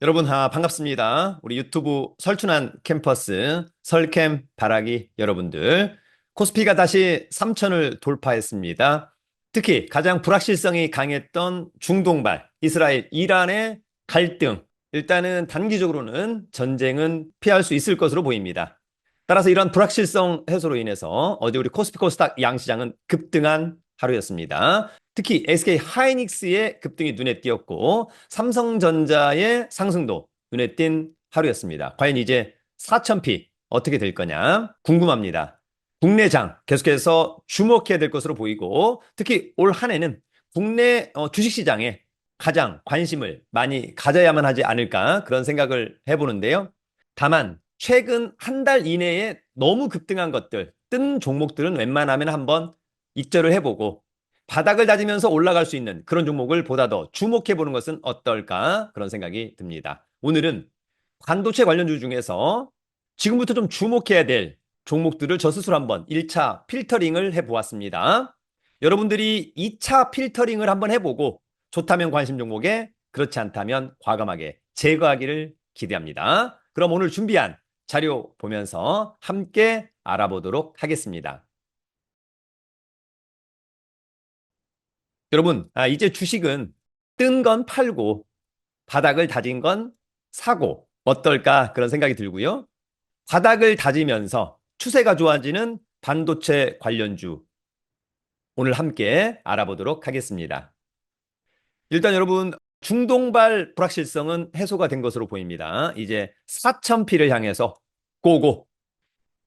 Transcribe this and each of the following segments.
여러분, 반갑습니다. 우리 유튜브 설춘한 캠퍼스, 설캠 바라기 여러분들. 코스피가 다시 3천을 돌파했습니다. 특히 가장 불확실성이 강했던 중동발, 이스라엘, 이란의 갈등. 일단은 단기적으로는 전쟁은 피할 수 있을 것으로 보입니다. 따라서 이런 불확실성 해소로 인해서 어제 우리 코스피 코스닥 양시장은 급등한 하루였습니다. 특히 SK 하이닉스의 급등이 눈에 띄었고 삼성전자의 상승도 눈에 띈 하루였습니다. 과연 이제 4,000피 어떻게 될 거냐 궁금합니다. 국내장 계속해서 주목해야 될 것으로 보이고 특히 올 한 해는 국내 주식시장에 가장 관심을 많이 가져야만 하지 않을까 그런 생각을 해보는데요. 다만 최근 한 달 이내에 너무 급등한 것들, 뜬 종목들은 웬만하면 한번 익절을 해보고 바닥을 다지면서 올라갈 수 있는 그런 종목을 보다 더 주목해보는 것은 어떨까 그런 생각이 듭니다. 오늘은 반도체 관련주 중에서 지금부터 좀 주목해야 될 종목들을 저 스스로 한번 1차 필터링을 해보았습니다. 여러분들이 2차 필터링을 한번 해보고 좋다면 관심 종목에 그렇지 않다면 과감하게 제거하기를 기대합니다. 그럼 오늘 준비한 자료 보면서 함께 알아보도록 하겠습니다. 여러분, 이제 주식은 뜬 건 팔고 바닥을 다진 건 사고 어떨까 그런 생각이 들고요. 바닥을 다지면서 추세가 좋아지는 반도체 관련주 오늘 함께 알아보도록 하겠습니다. 일단 여러분, 중동발 불확실성은 해소가 된 것으로 보입니다. 이제 4,000피를 향해서 고고.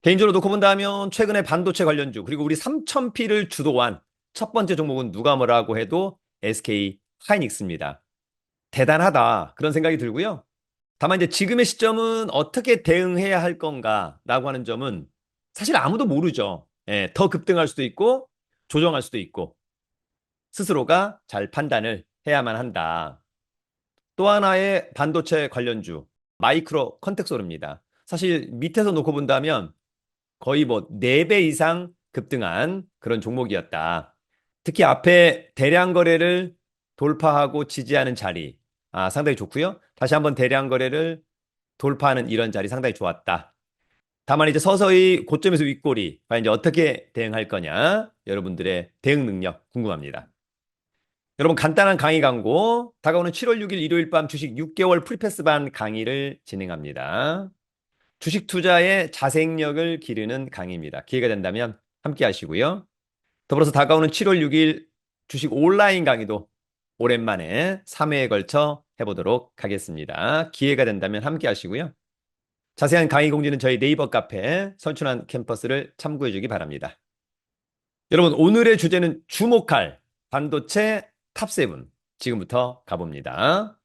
개인적으로 놓고 본다면 최근에 반도체 관련주 그리고 우리 3,000피를 주도한 첫 번째 종목은 누가 뭐라고 해도 SK 하이닉스입니다. 대단하다 그런 생각이 들고요. 다만 이제 지금의 시점은 어떻게 대응해야 할 건가라고 하는 점은 사실 아무도 모르죠. 예, 더 급등할 수도 있고 조정할 수도 있고 스스로가 잘 판단을 해야만 한다. 또 하나의 반도체 관련주 마이크로 컨텍소르입니다. 사실 밑에서 놓고 본다면 거의 뭐 4배 이상 급등한 그런 종목이었다. 특히 앞에 대량 거래를 돌파하고 지지하는 자리, 상당히 좋고요. 다시 한번 대량 거래를 돌파하는 이런 자리 상당히 좋았다. 다만 이제 서서히 고점에서 윗골이 과연 이제 어떻게 대응할 거냐, 여러분들의 대응 능력 궁금합니다. 여러분 간단한 강의 광고, 다가오는 7월 6일 일요일 밤 주식 6개월 프리패스반 강의를 진행합니다. 주식 투자의 자생력을 기르는 강의입니다. 기회가 된다면 함께 하시고요. 더불어서 다가오는 7월 6일 주식 온라인 강의도 오랜만에 3회에 걸쳐 해보도록 하겠습니다. 기회가 된다면 함께 하시고요. 자세한 강의 공지는 저희 네이버 카페 선춘한 캠퍼스를 참고해 주기 바랍니다. 여러분 오늘의 주제는 주목할 반도체 탑7 지금부터 가봅니다.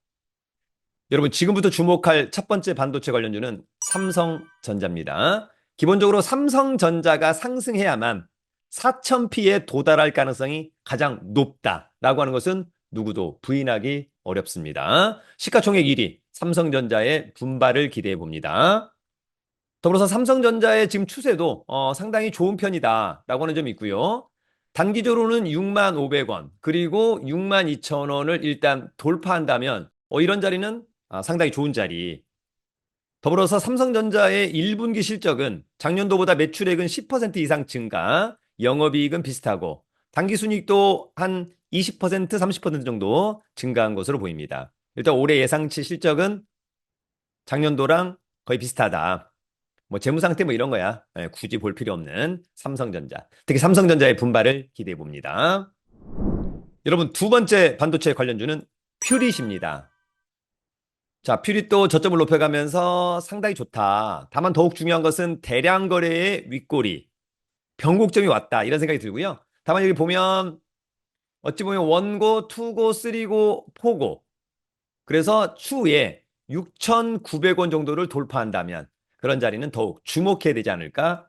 여러분 지금부터 주목할 첫 번째 반도체 관련주는 삼성전자입니다. 기본적으로 삼성전자가 상승해야만 4,000피에 도달할 가능성이 가장 높다라고 하는 것은 누구도 부인하기 어렵습니다. 시가총액 1위 삼성전자의 분발을 기대해 봅니다. 더불어서 삼성전자의 지금 추세도 상당히 좋은 편이다라고 하는 점이 있고요. 단기적으로는 6만 500원 그리고 6만 2천 원을 일단 돌파한다면 이런 자리는 상당히 좋은 자리. 더불어서 삼성전자의 1분기 실적은 작년도보다 매출액은 10% 이상 증가, 영업이익은 비슷하고 당기순이익도 한 20%, 30% 정도 증가한 것으로 보입니다. 일단 올해 예상치 실적은 작년도랑 거의 비슷하다. 뭐 재무 상태 뭐 이런 거야. 굳이 볼 필요 없는 삼성전자. 특히 삼성전자의 분발을 기대해 봅니다. 여러분 두 번째 반도체 관련주는 퓨릿입니다. 자, 퓨릿도 저점을 높여가면서 상당히 좋다. 다만 더욱 중요한 것은 대량 거래의 윗꼬리, 변곡점이 왔다. 이런 생각이 들고요. 다만 여기 보면 어찌 보면 원고, 투고, 쓰리고, 포고. 그래서 추후에 6,900원 정도를 돌파한다면 그런 자리는 더욱 주목해야 되지 않을까?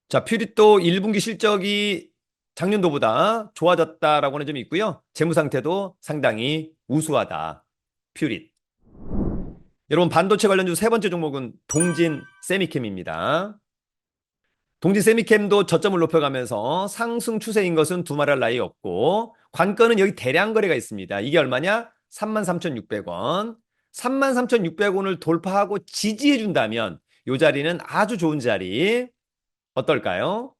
자, 퓨릿도 1분기 실적이 작년도보다 좋아졌다라고 하는 점이 있고요. 재무 상태도 상당히 우수하다. 퓨릿. 여러분 반도체 관련주 세 번째 종목은 동진 세미캠입니다. 동진 세미캠도 저점을 높여가면서 상승 추세인 것은 두말할 나위 없고 관건은 여기 대량 거래가 있습니다. 이게 얼마냐? 33,600원. 33,600원을 돌파하고 지지해 준다면 이 자리는 아주 좋은 자리. 어떨까요?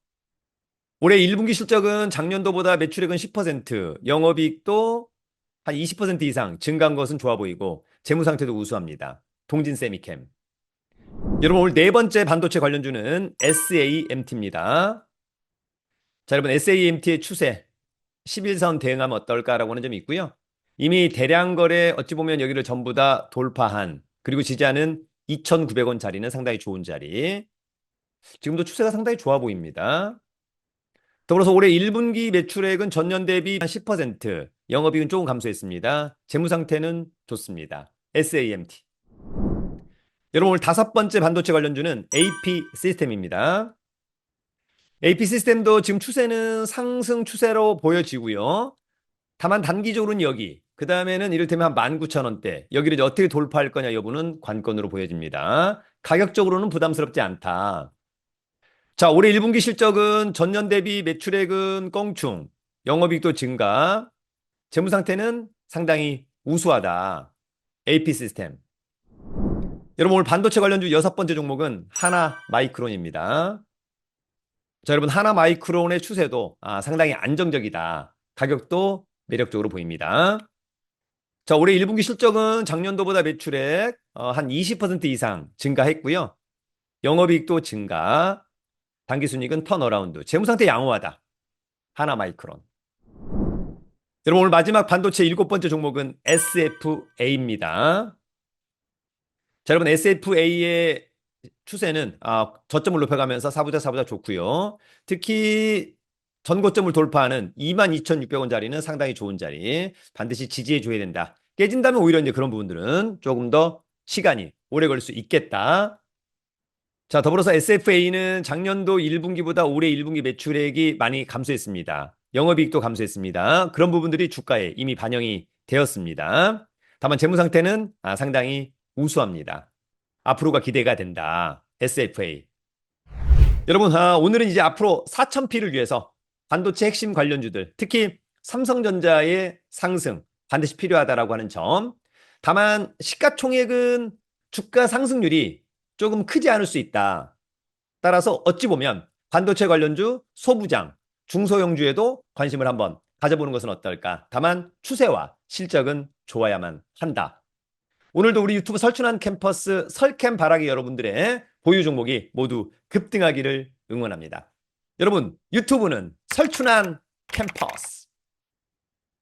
올해 1분기 실적은 작년도보다 매출액은 10%, 영업이익도 한 20% 이상 증가한 것은 좋아 보이고 재무 상태도 우수합니다. 동진 세미캠. 여러분 오늘 네 번째 반도체 관련주는 SAMT입니다. 자, 여러분 SAMT의 추세 11선 대응하면 어떨까라고 하는 점이 있고요. 이미 대량 거래 어찌 보면 여기를 전부 다 돌파한 그리고 지지하는 2,900원 자리는 상당히 좋은 자리. 지금도 추세가 상당히 좋아 보입니다. 더불어서 올해 1분기 매출액은 전년 대비 한 10%, 영업이익은 조금 감소했습니다. 재무 상태는 좋습니다. SAMT. 여러분 오늘 다섯 번째 반도체 관련주는 AP 시스템입니다. AP 시스템도 지금 추세는 상승 추세로 보여지고요. 다만 단기적으로는 여기, 그 다음에는 이를테면 한 19,000원대, 여기를 이제 어떻게 돌파할 거냐 여부는 관건으로 보여집니다. 가격적으로는 부담스럽지 않다. 자, 올해 1분기 실적은 전년 대비 매출액은 껑충, 영업이익도 증가, 재무 상태는 상당히 우수하다. AP 시스템. 여러분 오늘 반도체 관련주 여섯 번째 종목은 하나 마이크론입니다. 자, 여러분 하나 마이크론의 추세도 상당히 안정적이다. 가격도 매력적으로 보입니다. 자, 올해 1분기 실적은 작년도보다 매출액 한 20% 이상 증가했고요. 영업이익도 증가, 당기순이익은 턴어라운드, 재무상태 양호하다. 하나 마이크론. 여러분 오늘 마지막 반도체 일곱 번째 종목은 SFA입니다. 자, 여러분 SFA의 추세는 저점을 높여가면서 사부자 좋고요. 특히 전고점을 돌파하는 22,600원 자리는 상당히 좋은 자리. 반드시 지지해 줘야 된다. 깨진다면 오히려 이제 그런 부분들은 조금 더 시간이 오래 걸릴 수 있겠다. 자, 더불어서 SFA는 작년도 1분기보다 올해 1분기 매출액이 많이 감소했습니다. 영업이익도 감소했습니다. 그런 부분들이 주가에 이미 반영이 되었습니다. 다만 재무 상태는 상당히 우수합니다. 앞으로가 기대가 된다. SFA. 여러분, 오늘은 이제 앞으로 4,000P를 위해서 반도체 핵심 관련주들, 특히 삼성전자의 상승 반드시 필요하다라고 하는 점. 다만 시가총액은 주가 상승률이 조금 크지 않을 수 있다. 따라서 어찌 보면 반도체 관련주, 소부장, 중소형주에도 관심을 한번 가져보는 것은 어떨까. 다만 추세와 실적은 좋아야만 한다. 오늘도 우리 유튜브 설춘한 캠퍼스 설캠 바라기 여러분들의 보유 종목이 모두 급등하기를 응원합니다. 여러분, 유튜브는 설춘한 캠퍼스.